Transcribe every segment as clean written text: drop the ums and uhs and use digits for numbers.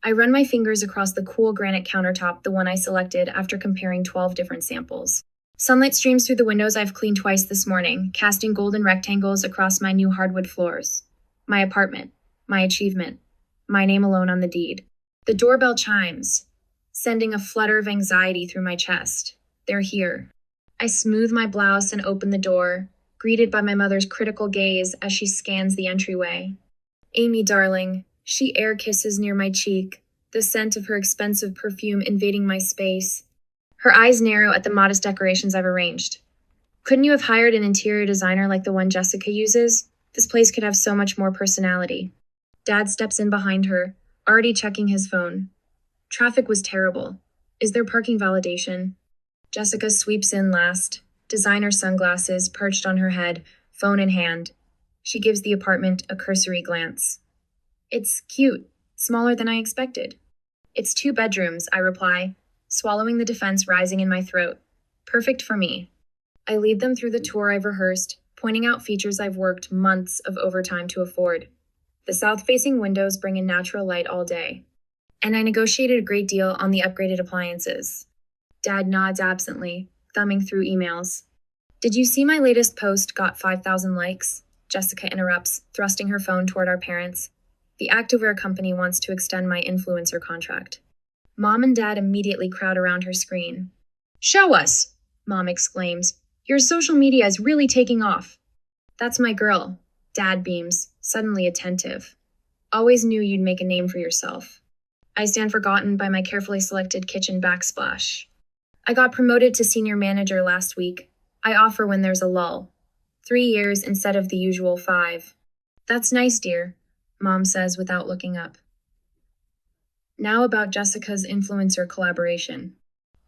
I run my fingers across the cool granite countertop, the one I selected after comparing 12 different samples. Sunlight streams through the windows I've cleaned twice this morning, casting golden rectangles across my new hardwood floors. My apartment. My achievement. My name alone on the deed. The doorbell chimes, sending a flutter of anxiety through my chest. They're here. I smooth my blouse and open the door, greeted by my mother's critical gaze as she scans the entryway. Amy, darling. She air kisses near my cheek, the scent of her expensive perfume invading my space. Her eyes narrow at the modest decorations I've arranged. Couldn't you have hired an interior designer like the one Jessica uses? This place could have so much more personality. Dad steps in behind her, already checking his phone. Traffic was terrible. Is there parking validation? Jessica sweeps in last, designer sunglasses perched on her head, phone in hand. She gives the apartment a cursory glance. It's cute, smaller than I expected. It's 2 bedrooms, I reply, swallowing the defense rising in my throat. Perfect for me. I lead them through the tour I've rehearsed, pointing out features I've worked months of overtime to afford. The south-facing windows bring in natural light all day. And I negotiated a great deal on the upgraded appliances. Dad nods absently, thumbing through emails. Did you see my latest post got 5,000 likes? Jessica interrupts, thrusting her phone toward our parents. The activewear company wants to extend my influencer contract. Mom and Dad immediately crowd around her screen. Show us, Mom exclaims. Your social media is really taking off. That's my girl, Dad beams, suddenly attentive. Always knew you'd make a name for yourself. I stand forgotten by my carefully selected kitchen backsplash. I got promoted to senior manager last week. I offer when there's a lull. 3 years instead of the usual 5. That's nice, dear, Mom says without looking up. Now about Jessica's influencer collaboration.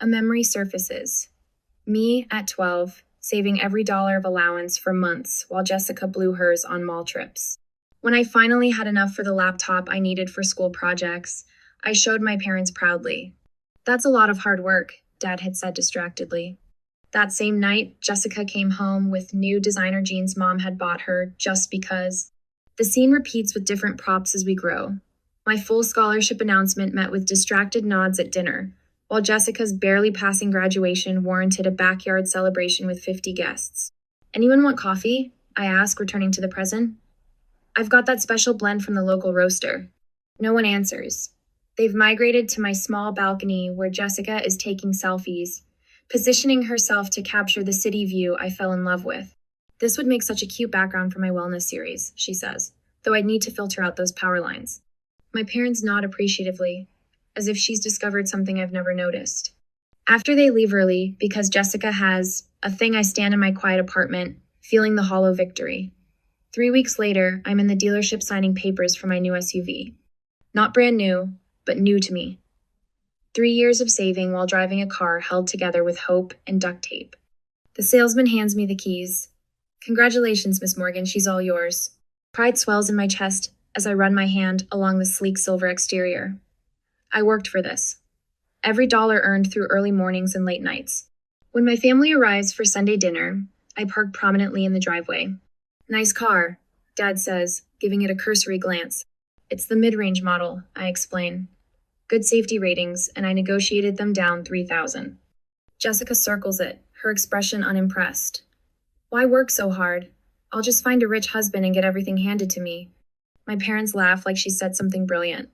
A memory surfaces. Me at 12, saving every dollar of allowance for months while Jessica blew hers on mall trips. When I finally had enough for the laptop I needed for school projects, I showed my parents proudly. That's a lot of hard work, Dad had said distractedly. That same night, Jessica came home with new designer jeans Mom had bought her just because. The scene repeats with different props as we grow. My full scholarship announcement met with distracted nods at dinner, while Jessica's barely passing graduation warranted a backyard celebration with 50 guests. Anyone want coffee? I ask, returning to the present. I've got that special blend from the local roaster. No one answers. They've migrated to my small balcony where Jessica is taking selfies, positioning herself to capture the city view I fell in love with. This would make such a cute background for my wellness series, she says, though I'd need to filter out those power lines. My parents nod appreciatively, as if she's discovered something I've never noticed. After they leave early, because Jessica has a thing, I stand in my quiet apartment, feeling the hollow victory. 3 weeks later, I'm in the dealership signing papers for my new SUV. Not brand new, but new to me. 3 years of saving while driving a car held together with hope and duct tape. The salesman hands me the keys. Congratulations, Miss Morgan, she's all yours. Pride swells in my chest as I run my hand along the sleek silver exterior. I worked for this. Every dollar earned through early mornings and late nights. When my family arrives for Sunday dinner, I park prominently in the driveway. Nice car, Dad says, giving it a cursory glance. It's the mid-range model, I explain. Good safety ratings, and I negotiated them down $3,000. Jessica circles it, her expression unimpressed. Why work so hard? I'll just find a rich husband and get everything handed to me. My parents laugh like she said something brilliant.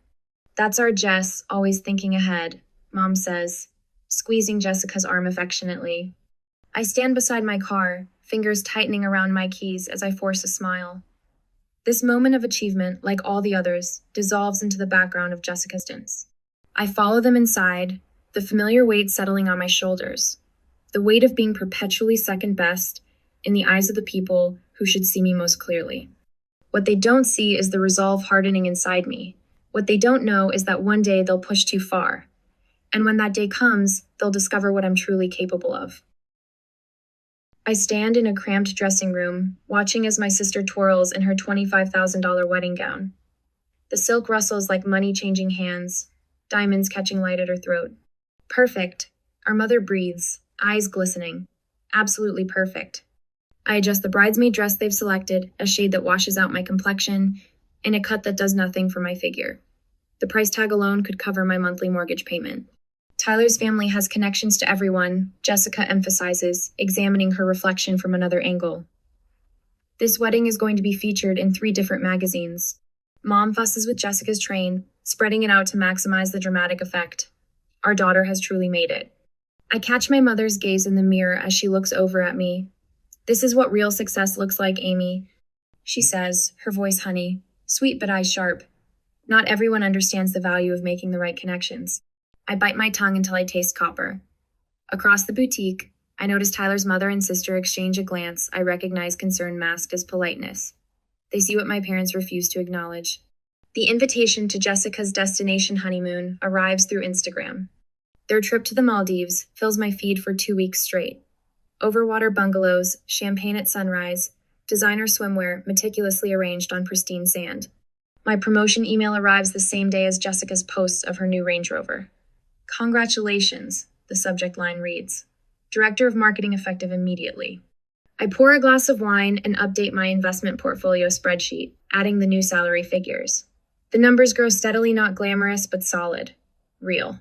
That's our Jess, always thinking ahead, Mom says, squeezing Jessica's arm affectionately. I stand beside my car, fingers tightening around my keys as I force a smile. This moment of achievement, like all the others, dissolves into the background of Jessica's distance. I follow them inside, the familiar weight settling on my shoulders, the weight of being perpetually second best in the eyes of the people who should see me most clearly. What they don't see is the resolve hardening inside me. What they don't know is that one day they'll push too far. And when that day comes, they'll discover what I'm truly capable of. I stand in a cramped dressing room, watching as my sister twirls in her $25,000 wedding gown. The silk rustles like money changing hands, diamonds catching light at her throat. Perfect. Our mother breathes, eyes glistening. Absolutely perfect. I adjust the bridesmaid dress they've selected, a shade that washes out my complexion, in a cut that does nothing for my figure. The price tag alone could cover my monthly mortgage payment. Tyler's family has connections to everyone, Jessica emphasizes, examining her reflection from another angle. This wedding is going to be featured in 3 different magazines. Mom fusses with Jessica's train, spreading it out to maximize the dramatic effect. Our daughter has truly made it. I catch my mother's gaze in the mirror as she looks over at me. This is what real success looks like, Amy, she says, her voice honey, sweet but eyes sharp. Not everyone understands the value of making the right connections. I bite my tongue until I taste copper. Across the boutique, I notice Tyler's mother and sister exchange a glance I recognize concern masked as politeness. They see what my parents refuse to acknowledge. The invitation to Jessica's destination honeymoon arrives through Instagram. Their trip to the Maldives fills my feed for 2 weeks straight. Overwater bungalows, champagne at sunrise, designer swimwear meticulously arranged on pristine sand. My promotion email arrives the same day as Jessica's posts of her new Range Rover. Congratulations, the subject line reads. Director of Marketing effective immediately. I pour a glass of wine and update my investment portfolio spreadsheet, adding the new salary figures. The numbers grow steadily, not glamorous, but solid. Real.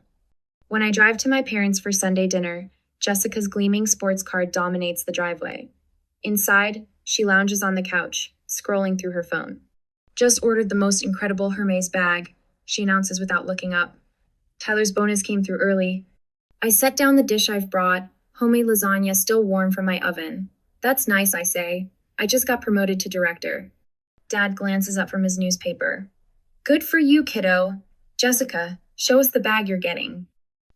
When I drive to my parents for Sunday dinner, Jessica's gleaming sports car dominates the driveway. Inside, she lounges on the couch, scrolling through her phone. Just ordered the most incredible Hermes bag, she announces without looking up. Tyler's bonus came through early. I set down the dish I've brought, homemade lasagna still warm from my oven. That's nice, I say. I just got promoted to director. Dad glances up from his newspaper. Good for you, kiddo. Jessica, show us the bag you're getting.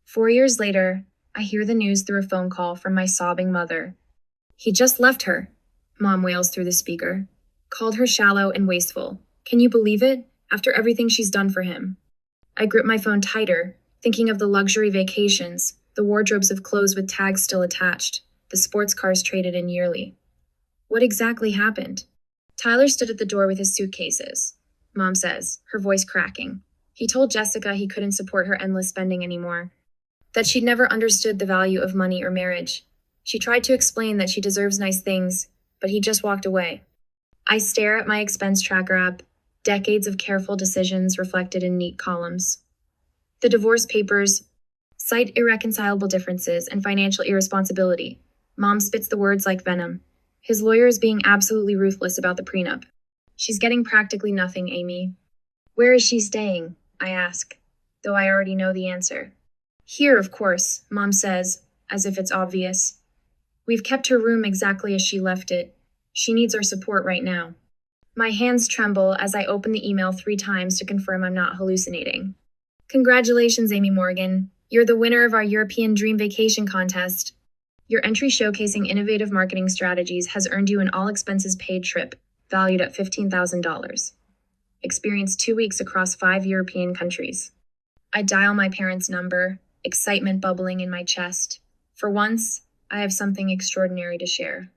4 years later, I hear the news through a phone call from my sobbing mother. He just left her, Mom wails through the speaker. Called her shallow and wasteful. Can you believe it? After everything she's done for him. I grip my phone tighter, thinking of the luxury vacations, the wardrobes of clothes with tags still attached, the sports cars traded in yearly. What exactly happened? Tyler stood at the door with his suitcases, Mom says, her voice cracking. He told Jessica he couldn't support her endless spending anymore, that she'd never understood the value of money or marriage. She tried to explain that she deserves nice things, but he just walked away. I stare at my expense tracker app, decades of careful decisions reflected in neat columns. The divorce papers cite irreconcilable differences and financial irresponsibility. Mom spits the words like venom. His lawyer is being absolutely ruthless about the prenup. She's getting practically nothing, Amy. Where is she staying? I ask, though I already know the answer. Here, of course, Mom says, as if it's obvious. We've kept her room exactly as she left it. She needs our support right now. My hands tremble as I open the email 3 times to confirm I'm not hallucinating. Congratulations, Amy Morgan. You're the winner of our European Dream Vacation contest. Your entry showcasing innovative marketing strategies has earned you an all-expenses-paid trip, valued at $15,000. Experience 2 weeks across 5 European countries. I dial my parents' number, excitement bubbling in my chest. For once, I have something extraordinary to share.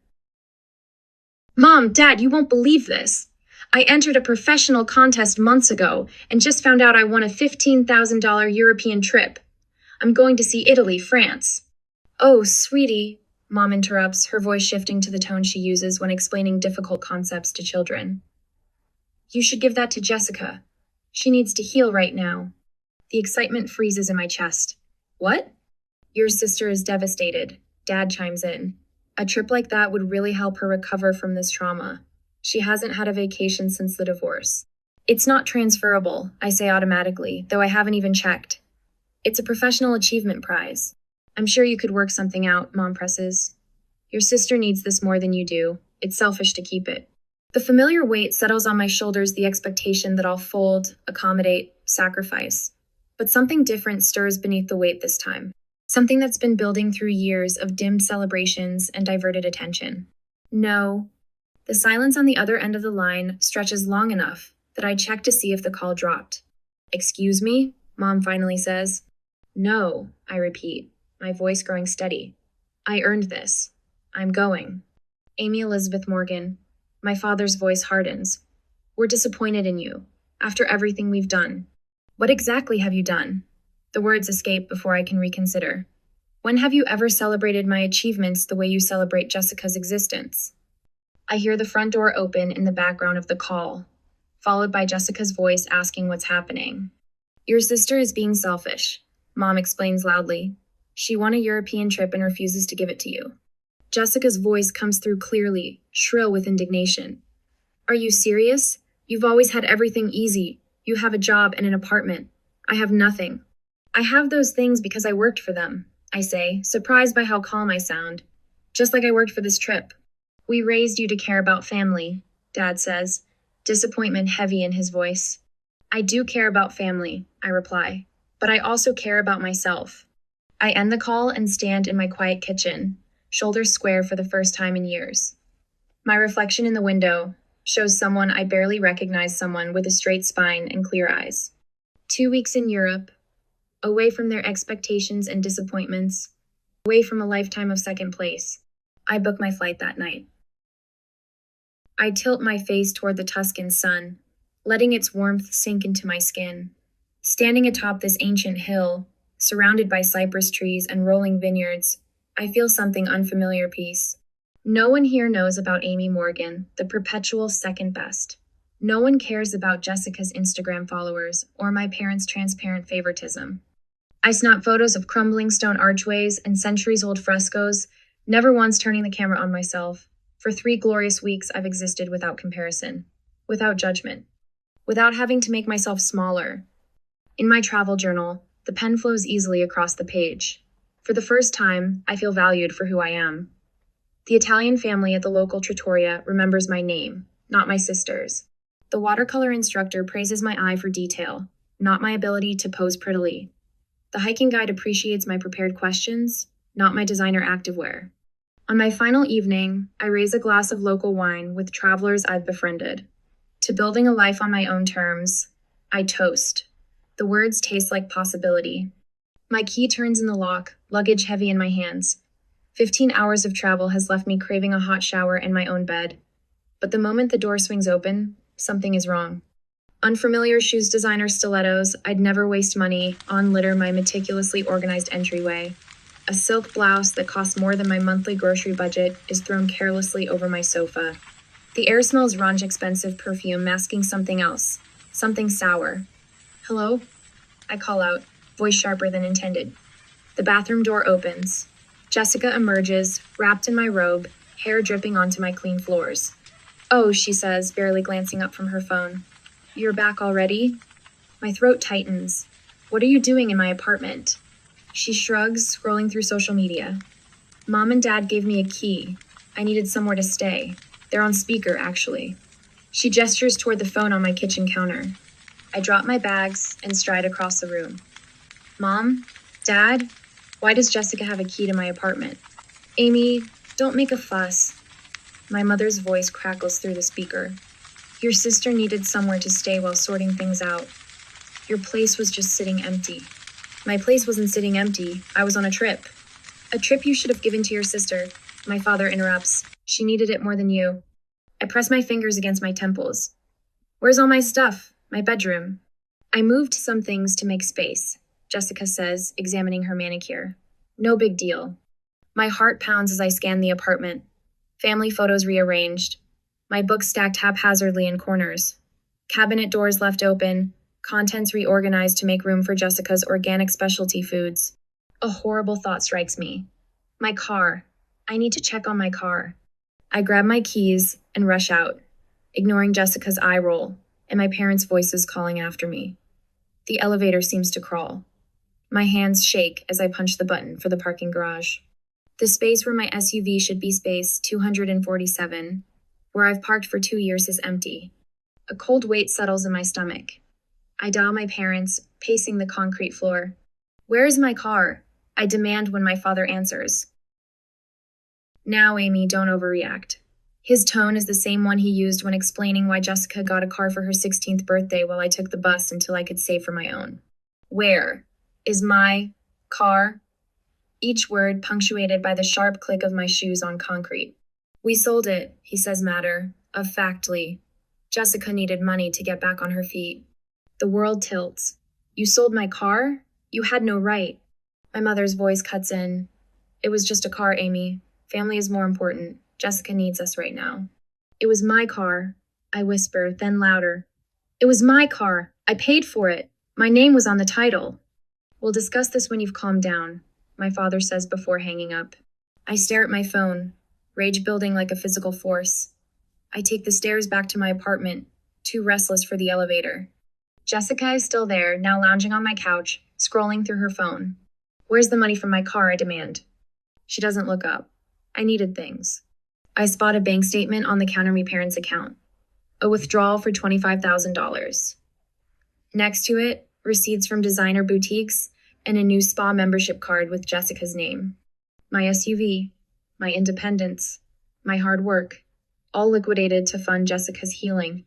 Mom, Dad, you won't believe this. I entered a professional contest months ago and just found out I won a $15,000 European trip. I'm going to see Italy, France. Oh, sweetie, Mom interrupts, her voice shifting to the tone she uses when explaining difficult concepts to children. You should give that to Jessica. She needs to heal right now. The excitement freezes in my chest. What? Your sister is devastated, Dad chimes in. A trip like that would really help her recover from this trauma. She hasn't had a vacation since the divorce. It's not transferable, I say automatically, though I haven't even checked. It's a professional achievement prize. I'm sure you could work something out, Mom presses. Your sister needs this more than you do. It's selfish to keep it. The familiar weight settles on my shoulders, the expectation that I'll fold, accommodate, sacrifice. But something different stirs beneath the weight this time. Something that's been building through years of dimmed celebrations and diverted attention. No. The silence on the other end of the line stretches long enough that I check to see if the call dropped. Excuse me? Mom finally says. No, I repeat, my voice growing steady. I earned this. I'm going. Amy Elizabeth Morgan. My father's voice hardens. We're disappointed in you, after everything we've done. What exactly have you done? The words escape before I can reconsider. When have you ever celebrated my achievements the way you celebrate Jessica's existence? I hear the front door open in the background of the call, followed by Jessica's voice asking what's happening. Your sister is being selfish, Mom explains loudly. She won a European trip and refuses to give it to you. Jessica's voice comes through clearly, shrill with indignation. Are you serious? You've always had everything easy. You have a job and an apartment. I have nothing. I have those things because I worked for them, I say, surprised by how calm I sound. Just like I worked for this trip. We raised you to care about family, Dad says, disappointment heavy in his voice. I do care about family, I reply, but I also care about myself. I end the call and stand in my quiet kitchen, shoulders square for the first time in years. My reflection in the window shows someone I barely recognize, someone with a straight spine and clear eyes. 2 weeks in Europe, away from their expectations and disappointments, away from a lifetime of second place. I book my flight that night. I tilt my face toward the Tuscan sun, letting its warmth sink into my skin. Standing atop this ancient hill, surrounded by cypress trees and rolling vineyards, I feel something unfamiliar peace. No one here knows about Amy Morgan, the perpetual second best. No one cares about Jessica's Instagram followers or my parents' transparent favoritism. I snap photos of crumbling stone archways and centuries-old frescoes, never once turning the camera on myself. For 3 glorious weeks, I've existed without comparison, without judgment, without having to make myself smaller. In my travel journal, the pen flows easily across the page. For the first time, I feel valued for who I am. The Italian family at the local trattoria remembers my name, not my sister's. The watercolor instructor praises my eye for detail, not my ability to pose prettily. The hiking guide appreciates my prepared questions, not my designer activewear. On my final evening, I raise a glass of local wine with travelers I've befriended. To building a life on my own terms, I toast. The words taste like possibility. My key turns in the lock, luggage heavy in my hands. 15 hours of travel has left me craving a hot shower in my own bed. But the moment the door swings open, something is wrong. Unfamiliar shoes designer stilettos I'd never waste money on litter my meticulously organized entryway. A silk blouse that costs more than my monthly grocery budget is thrown carelessly over my sofa. The air smells ranch expensive perfume masking something else, something sour. Hello? I call out, voice sharper than intended. The bathroom door opens. Jessica emerges, wrapped in my robe, hair dripping onto my clean floors. Oh, she says, barely glancing up from her phone. You're back already? My throat tightens. What are you doing in my apartment? She shrugs, scrolling through social media. Mom and Dad gave me a key. I needed somewhere to stay. They're on speaker, actually. She gestures toward the phone on my kitchen counter. I drop my bags and stride across the room. Mom? Dad? Why does Jessica have a key to my apartment? Amy, don't make a fuss. My mother's voice crackles through the speaker. Your sister needed somewhere to stay while sorting things out. Your place was just sitting empty. My place wasn't sitting empty. I was on a trip. A trip you should have given to your sister. My father interrupts. She needed it more than you. I press my fingers against my temples. Where's all my stuff? My bedroom. I moved some things to make space, Jessica says, examining her manicure. No big deal. My heart pounds as I scan the apartment. Family photos rearranged. My books stacked haphazardly in corners. Cabinet doors left open. Contents reorganized to make room for Jessica's organic specialty foods. A horrible thought strikes me. My car. I need to check on my car. I grab my keys and rush out, ignoring Jessica's eye roll and my parents' voices calling after me. The elevator seems to crawl. My hands shake as I punch the button for the parking garage. The space where my SUV should be space 247, where I've parked for 2 years, is empty. A cold weight settles in my stomach. I dial my parents, pacing the concrete floor. Where is my car? I demand when my father answers. Now, Amy, don't overreact. His tone is the same one he used when explaining why Jessica got a car for her 16th birthday while I took the bus until I could save for my own. Where is my car? Each word punctuated by the sharp click of my shoes on concrete. We sold it, he says matter-of-factly. Jessica needed money to get back on her feet. The world tilts. You sold my car? You had no right. My mother's voice cuts in. It was just a car, Amy. Family is more important. Jessica needs us right now. It was my car, I whisper, then louder. It was my car. I paid for it. My name was on the title. We'll discuss this when you've calmed down, my father says before hanging up. I stare at my phone, rage building like a physical force. I take the stairs back to my apartment, too restless for the elevator. Jessica is still there, now lounging on my couch, scrolling through her phone. Where's the money from my car, I demand. She doesn't look up. I needed things. I spot a bank statement on the counter my parents' account. A withdrawal for $25,000. Next to it, receipts from designer boutiques and a new spa membership card with Jessica's name. My SUV, my independence, my hard work, all liquidated to fund Jessica's healing.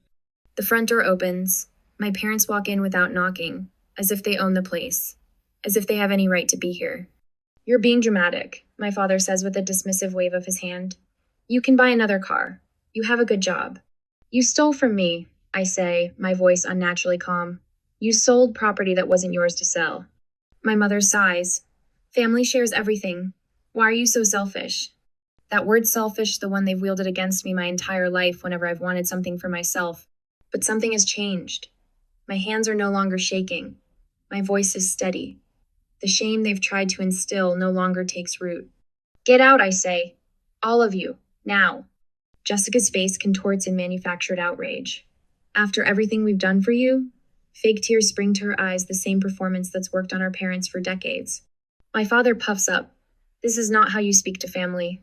The front door opens. My parents walk in without knocking, as if they own the place, as if they have any right to be here. You're being dramatic, my father says with a dismissive wave of his hand. You can buy another car. You have a good job. You stole from me, I say, my voice unnaturally calm. You sold property that wasn't yours to sell. My mother sighs. Family shares everything. Why are you so selfish? That word selfish, the one they've wielded against me my entire life whenever I've wanted something for myself. But something has changed. My hands are no longer shaking. My voice is steady. The shame they've tried to instill no longer takes root. Get out, I say. All of you. Now. Jessica's face contorts in manufactured outrage. After everything we've done for you? Fake tears spring to her eyes, the same performance that's worked on our parents for decades. My father puffs up. This is not how you speak to family.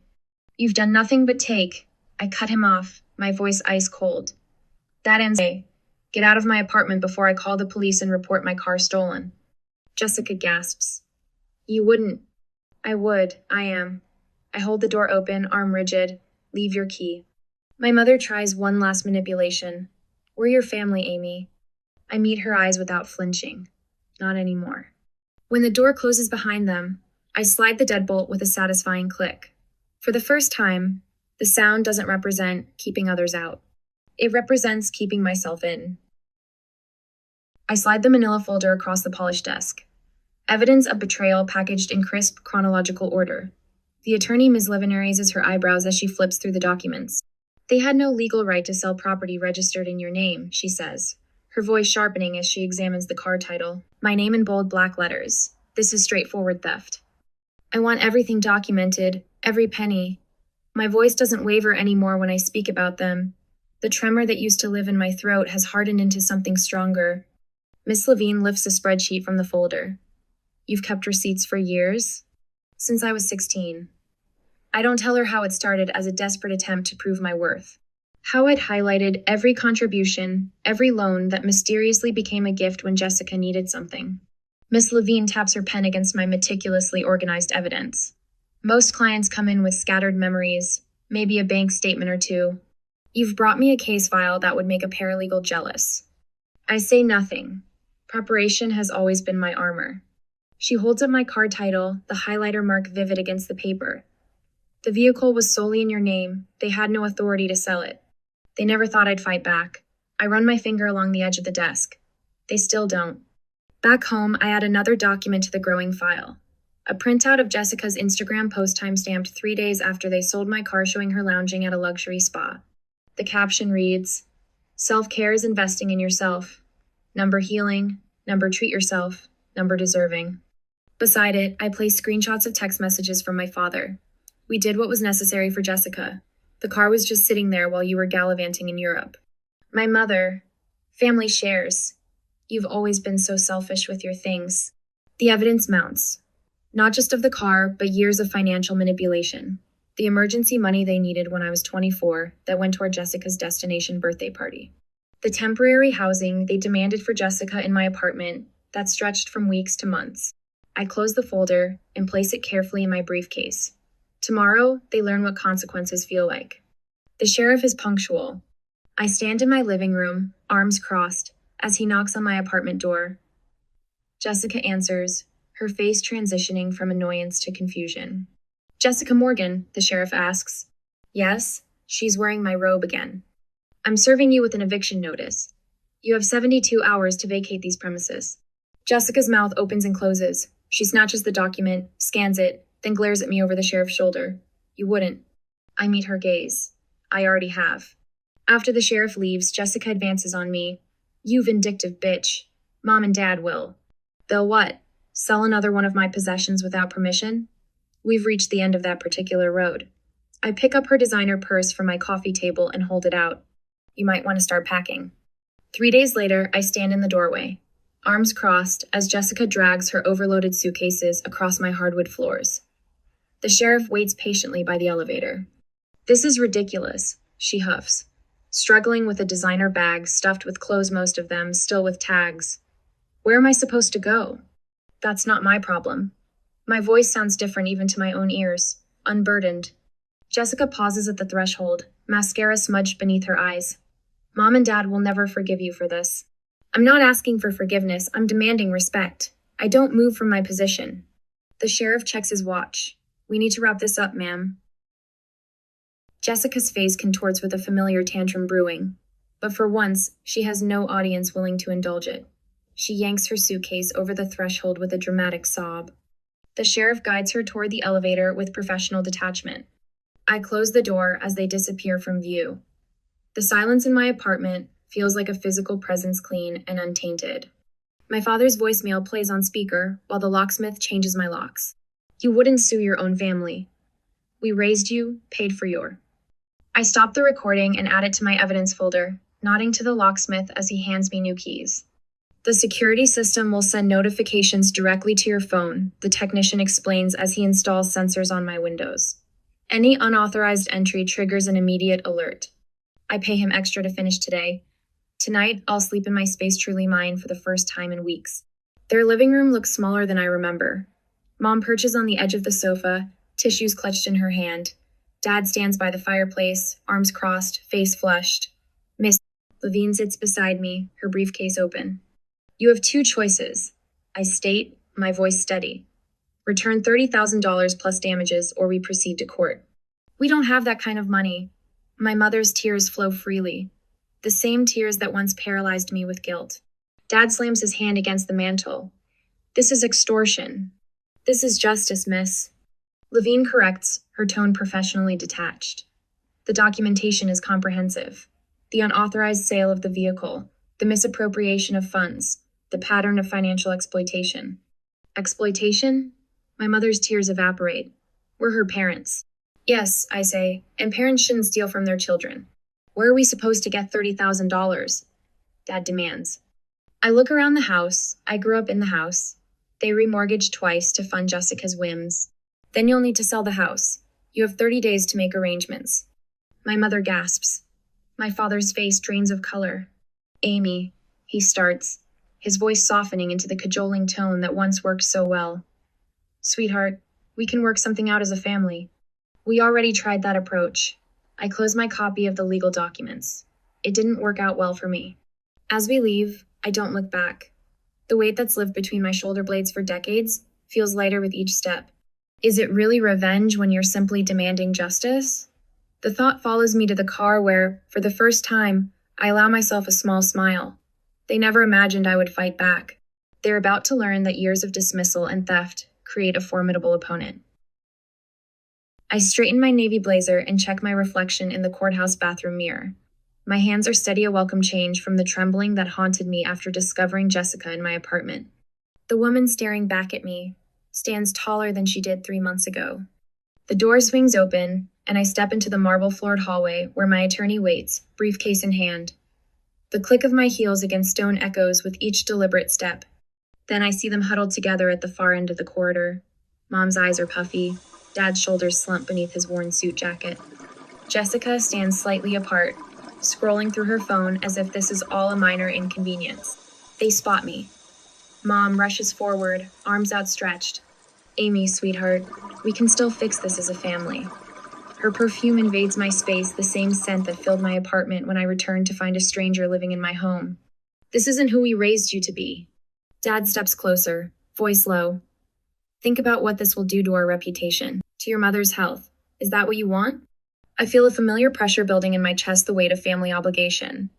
You've done nothing but take. I cut him off, my voice ice cold. That ends. Get out of my apartment before I call the police and report my car stolen. Jessica gasps. You wouldn't. I would. I am. I hold the door open, arm rigid. Leave your key. My mother tries one last manipulation. We're your family, Amy. I meet her eyes without flinching. Not anymore. When the door closes behind them, I slide the deadbolt with a satisfying click. For the first time, the sound doesn't represent keeping others out. It represents keeping myself in. I slide the manila folder across the polished desk. Evidence of betrayal packaged in crisp chronological order. The attorney Ms. Livener raises her eyebrows as she flips through the documents. They had no legal right to sell property registered in your name, she says, her voice sharpening as she examines the car title. My name in bold black letters. This is straightforward theft. I want everything documented, every penny. My voice doesn't waver anymore when I speak about them. The tremor that used to live in my throat has hardened into something stronger. Miss Levine lifts a spreadsheet from the folder. You've kept receipts for years? Since I was 16. I don't tell her how it started as a desperate attempt to prove my worth. How I'd highlighted every contribution, every loan that mysteriously became a gift when Jessica needed something. Miss Levine taps her pen against my meticulously organized evidence. Most clients come in with scattered memories, maybe a bank statement or two. You've brought me a case file that would make a paralegal jealous. I say nothing. Preparation has always been my armor. She holds up my car title, the highlighter mark vivid against the paper. The vehicle was solely in your name. They had no authority to sell it. They never thought I'd fight back. I run my finger along the edge of the desk. They still don't. Back home, I add another document to the growing file. A printout of Jessica's Instagram post time-stamped 3 days after they sold my car showing her lounging at a luxury spa. The caption reads, Self-care is investing in yourself. Number healing, number treat yourself, number deserving. Beside it, I place screenshots of text messages from my father. We did what was necessary for Jessica. The car was just sitting there while you were gallivanting in Europe. My mother, family shares. You've always been so selfish with your things. The evidence mounts. Not just of the car, but years of financial manipulation. The emergency money they needed when I was 24 that went toward Jessica's destination birthday party. The temporary housing they demanded for Jessica in my apartment that stretched from weeks to months. I close the folder and place it carefully in my briefcase. Tomorrow, they learn what consequences feel like. The sheriff is punctual. I stand in my living room, arms crossed, as he knocks on my apartment door. Jessica answers, her face transitioning from annoyance to confusion. Jessica Morgan, the sheriff asks. Yes, she's wearing my robe again. I'm serving you with an eviction notice. You have 72 hours to vacate these premises. Jessica's mouth opens and closes. She snatches the document, scans it, then glares at me over the sheriff's shoulder. You wouldn't. I meet her gaze. I already have. After the sheriff leaves, Jessica advances on me. You vindictive bitch. Mom and Dad will. They'll what? Sell another one of my possessions without permission? We've reached the end of that particular road. I pick up her designer purse from my coffee table and hold it out. You might want to start packing. 3 days later, I stand in the doorway, arms crossed as Jessica drags her overloaded suitcases across my hardwood floors. The sheriff waits patiently by the elevator. This is ridiculous, she huffs, struggling with a designer bag stuffed with clothes, most of them still with tags. Where am I supposed to go? That's not my problem. My voice sounds different even to my own ears, unburdened. Jessica pauses at the threshold, mascara smudged beneath her eyes. Mom and Dad will never forgive you for this. I'm not asking for forgiveness, I'm demanding respect. I don't move from my position. The sheriff checks his watch. We need to wrap this up, ma'am. Jessica's face contorts with a familiar tantrum brewing, but for once, she has no audience willing to indulge it. She yanks her suitcase over the threshold with a dramatic sob. The sheriff guides her toward the elevator with professional detachment. I close the door as they disappear from view. The silence in my apartment feels like a physical presence, clean and untainted. My father's voicemail plays on speaker while the locksmith changes my locks. You wouldn't sue your own family. We raised you, paid for your. I stop the recording and add it to my evidence folder, nodding to the locksmith as he hands me new keys. The security system will send notifications directly to your phone, the technician explains as he installs sensors on my windows. Any unauthorized entry triggers an immediate alert. I pay him extra to finish today. Tonight, I'll sleep in my space truly mine for the first time in weeks. Their living room looks smaller than I remember. Mom perches on the edge of the sofa, tissues clutched in her hand. Dad stands by the fireplace, arms crossed, face flushed. Miss Levine sits beside me, her briefcase open. You have two choices, I state, my voice steady. Return $30,000 plus damages, or we proceed to court. We don't have that kind of money. My mother's tears flow freely, the same tears that once paralyzed me with guilt. Dad slams his hand against the mantel. This is extortion. This is justice, miss. Levine corrects, her tone professionally detached. The documentation is comprehensive. The unauthorized sale of the vehicle, the misappropriation of funds, the pattern of financial exploitation. Exploitation? My mother's tears evaporate. We're her parents. Yes, I say, and parents shouldn't steal from their children. Where are we supposed to get $30,000? Dad demands. I look around the house. I grew up in the house. They remortgaged twice to fund Jessica's whims. Then you'll need to sell the house. You have 30 days to make arrangements. My mother gasps. My father's face drains of color. Amy, he starts, his voice softening into the cajoling tone that once worked so well. Sweetheart, we can work something out as a family. We already tried that approach. I close my copy of the legal documents. It didn't work out well for me. As we leave, I don't look back. The weight that's lived between my shoulder blades for decades feels lighter with each step. Is it really revenge when you're simply demanding justice? The thought follows me to the car where, for the first time, I allow myself a small smile. They never imagined I would fight back. They're about to learn that years of dismissal and theft create a formidable opponent. I straighten my navy blazer and check my reflection in the courthouse bathroom mirror. My hands are steady a welcome change from the trembling that haunted me after discovering Jessica in my apartment. The woman staring back at me stands taller than she did 3 months ago. The door swings open, and I step into the marble-floored hallway where my attorney waits, briefcase in hand. The click of my heels against stone echoes with each deliberate step. Then I see them huddled together at the far end of the corridor. Mom's eyes are puffy. Dad's shoulders slump beneath his worn suit jacket. Jessica stands slightly apart, scrolling through her phone as if this is all a minor inconvenience. They spot me. Mom rushes forward, arms outstretched. Amy, sweetheart, we can still fix this as a family. Her perfume invades my space, the same scent that filled my apartment when I returned to find a stranger living in my home. This isn't who we raised you to be. Dad steps closer, voice low. Think about what this will do to our reputation, to your mother's health. Is that what you want? I feel a familiar pressure building in my chest, the weight of family obligation.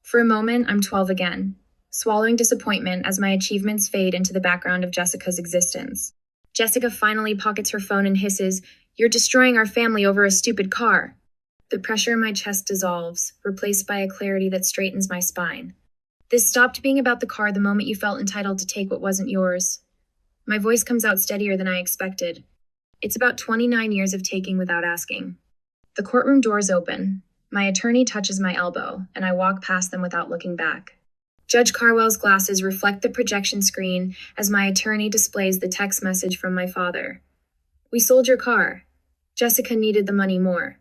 For a moment, I'm 12 again, swallowing disappointment as my achievements fade into the background of Jessica's existence. Jessica finally pockets her phone and hisses, "You're destroying our family over a stupid car." The pressure in my chest dissolves, replaced by a clarity that straightens my spine. This stopped being about the car the moment you felt entitled to take what wasn't yours. My voice comes out steadier than I expected. It's about 29 years of taking without asking. The courtroom doors open. My attorney touches my elbow, and I walk past them without looking back. Judge Carwell's glasses reflect the projection screen as my attorney displays the text message from my father. "We sold your car. Jessica needed the money more."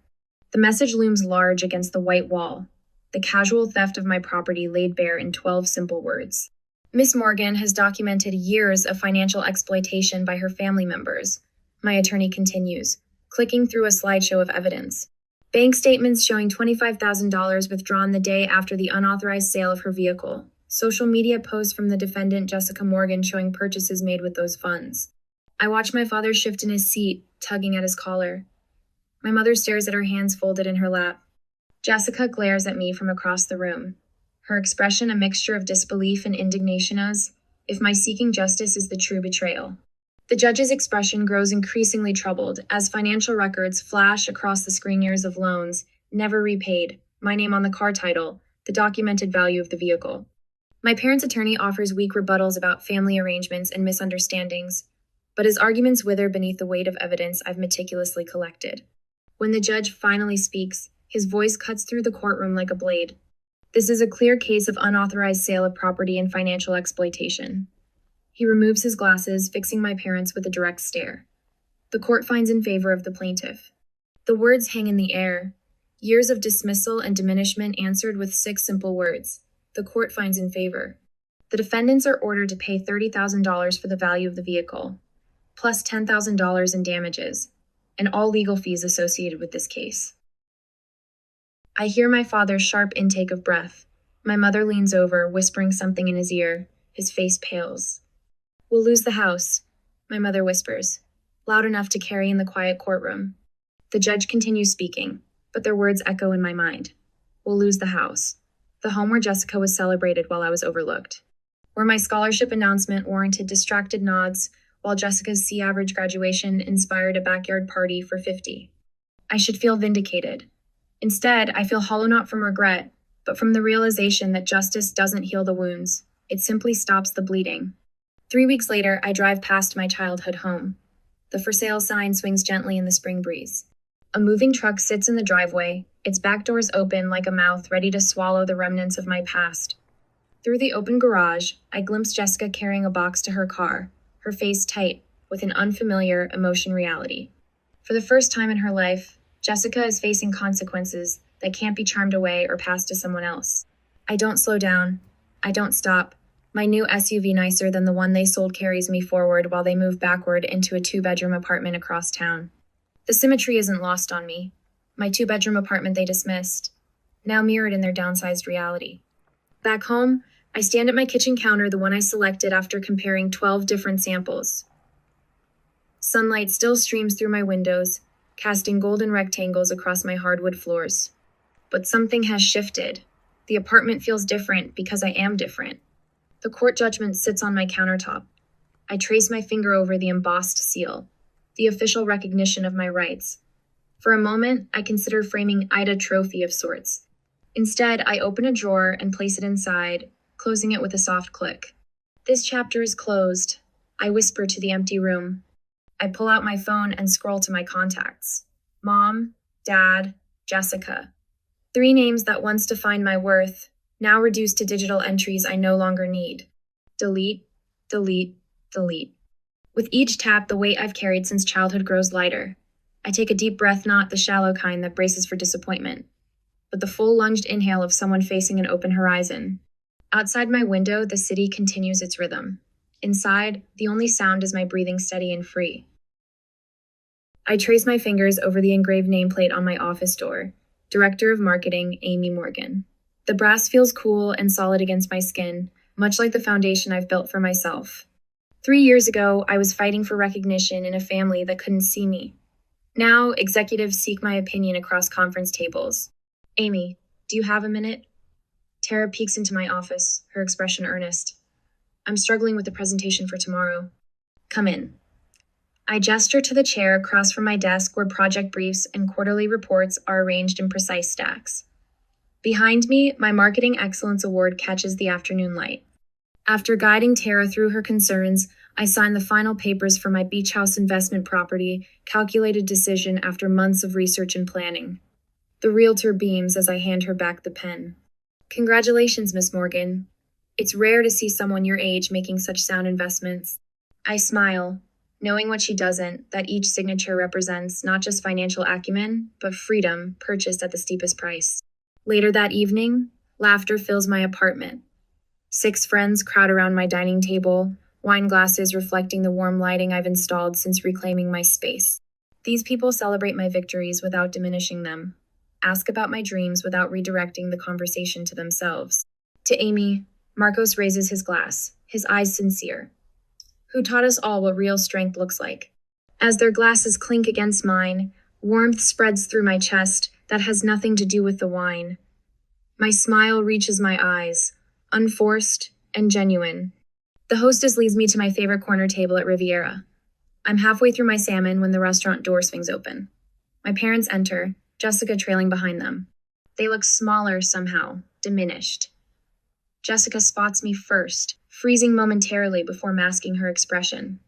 The message looms large against the white wall, the casual theft of my property laid bare in 12 simple words. Miss Morgan has documented years of financial exploitation by her family members, my attorney continues, clicking through a slideshow of evidence. Bank statements showing $25,000 withdrawn the day after the unauthorized sale of her vehicle. Social media posts from the defendant Jessica Morgan showing purchases made with those funds. I watch my father shift in his seat, tugging at his collar. My mother stares at her hands folded in her lap. Jessica glares at me from across the room, her expression a mixture of disbelief and indignation as if my seeking justice is the true betrayal. The judge's expression grows increasingly troubled as financial records flash across the screen years of loans, never repaid, my name on the car title, the documented value of the vehicle. My parents' attorney offers weak rebuttals about family arrangements and misunderstandings, but his arguments wither beneath the weight of evidence I've meticulously collected. When the judge finally speaks, his voice cuts through the courtroom like a blade. This is a clear case of unauthorized sale of property and financial exploitation. He removes his glasses, fixing my parents with a direct stare. The court finds in favor of the plaintiff. The words hang in the air. Years of dismissal and diminishment answered with 6 simple words. The court finds in favor. The defendants are ordered to pay $30,000 for the value of the vehicle, plus $10,000 in damages, and all legal fees associated with this case. I hear my father's sharp intake of breath. My mother leans over, whispering something in his ear. His face pales. "We'll lose the house," my mother whispers, loud enough to carry in the quiet courtroom. The judge continues speaking, but their words echo in my mind. "We'll lose the house." The home where Jessica was celebrated while I was overlooked. Where my scholarship announcement warranted distracted nods, while Jessica's C-average graduation inspired a backyard party for 50. I should feel vindicated. Instead, I feel hollow not from regret, but from the realization that justice doesn't heal the wounds. It simply stops the bleeding. 3 weeks later, I drive past my childhood home. The for sale sign swings gently in the spring breeze. A moving truck sits in the driveway, its back doors open like a mouth ready to swallow the remnants of my past. Through the open garage, I glimpse Jessica carrying a box to her car, her face tight, with an unfamiliar emotion reality. For the first time in her life, Jessica is facing consequences that can't be charmed away or passed to someone else. I don't slow down. I don't stop. My new SUV, nicer than the one they sold, carries me forward while they move backward into a 2-bedroom apartment across town. The symmetry isn't lost on me. My 2-bedroom apartment they dismissed, now mirrored in their downsized reality. Back home, I stand at my kitchen counter, the one I selected after comparing 12 different samples. Sunlight still streams through my windows, casting golden rectangles across my hardwood floors. But something has shifted. The apartment feels different because I am different. The court judgment sits on my countertop. I trace my finger over the embossed seal, the official recognition of my rights. For a moment, I consider framing Ida trophy of sorts. Instead, I open a drawer and place it inside, closing it with a soft click. This chapter is closed, I whisper to the empty room. I pull out my phone and scroll to my contacts. Mom, Dad, Jessica. 3 names that once defined my worth, now reduced to digital entries I no longer need. Delete, delete, delete. With each tap, the weight I've carried since childhood grows lighter. I take a deep breath, not the shallow kind that braces for disappointment, but the full lunged inhale of someone facing an open horizon. Outside my window, the city continues its rhythm. Inside, the only sound is my breathing steady and free. I trace my fingers over the engraved nameplate on my office door. Director of Marketing, Amy Morgan. The brass feels cool and solid against my skin, much like the foundation I've built for myself. 3 years ago, I was fighting for recognition in a family that couldn't see me. Now, executives seek my opinion across conference tables. Amy, do you have a minute? Tara peeks into my office, her expression earnest. I'm struggling with the presentation for tomorrow. Come in. I gesture to the chair across from my desk where project briefs and quarterly reports are arranged in precise stacks. Behind me, my Marketing Excellence Award catches the afternoon light. After guiding Tara through her concerns, I signed the final papers for my beach house investment property, calculated decision after months of research and planning. The realtor beams as I hand her back the pen. Congratulations, Miss Morgan. It's rare to see someone your age making such sound investments. I smile, knowing what she doesn't, that each signature represents not just financial acumen, but freedom purchased at the steepest price. Later that evening, laughter fills my apartment. 6 friends crowd around my dining table, wine glasses reflecting the warm lighting I've installed since reclaiming my space. These people celebrate my victories without diminishing them, ask about my dreams without redirecting the conversation to themselves. To Amy, Marcos raises his glass, his eyes sincere. Who taught us all what real strength looks like? As their glasses clink against mine, warmth spreads through my chest that has nothing to do with the wine. My smile reaches my eyes, unforced and genuine. The hostess leads me to my favorite corner table at Riviera. I'm halfway through my salmon when the restaurant door swings open. My parents enter, Jessica trailing behind them. They look smaller somehow, diminished. Jessica spots me first, freezing momentarily before masking her expression.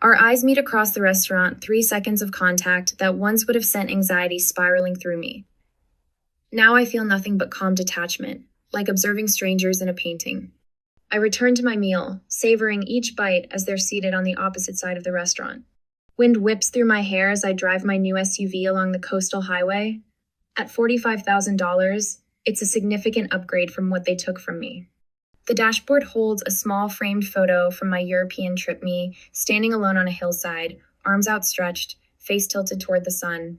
Our eyes meet across the restaurant, 3 seconds of contact that once would have sent anxiety spiraling through me. Now I feel nothing but calm detachment, like observing strangers in a painting. I return to my meal, savoring each bite as they're seated on the opposite side of the restaurant. Wind whips through my hair as I drive my new SUV along the coastal highway. At $45,000, it's a significant upgrade from what they took from me. The dashboard holds a small framed photo from my European trip, me standing alone on a hillside, arms outstretched, face tilted toward the sun.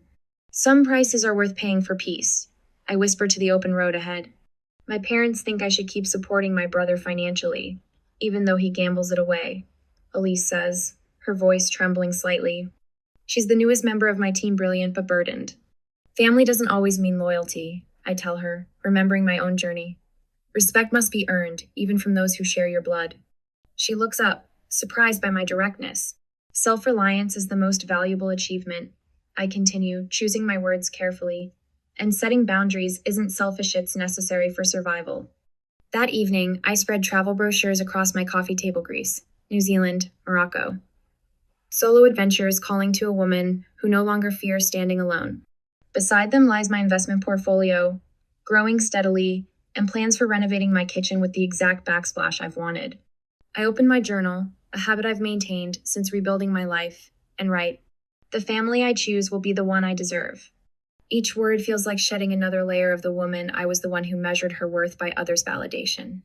Some prices are worth paying for peace, I whisper to the open road ahead. My parents think I should keep supporting my brother financially, even though he gambles it away, Elise says, her voice trembling slightly. She's the newest member of my team, brilliant but burdened. Family doesn't always mean loyalty, I tell her, remembering my own journey. Respect must be earned, even from those who share your blood. She looks up, surprised by my directness. Self-reliance is the most valuable achievement, I continue, choosing my words carefully. And setting boundaries isn't selfish, it's necessary for survival. That evening, I spread travel brochures across my coffee table grease. New Zealand, Morocco. Solo adventures calling to a woman who no longer fears standing alone. Beside them lies my investment portfolio, growing steadily, and plans for renovating my kitchen with the exact backsplash I've wanted. I open my journal, a habit I've maintained since rebuilding my life, and write, "The family I choose will be the one I deserve." Each word feels like shedding another layer of the woman I was the one who measured her worth by others' validation.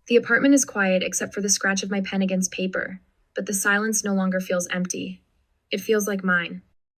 The apartment is quiet except for the scratch of my pen against paper, but the silence no longer feels empty. It feels like mine.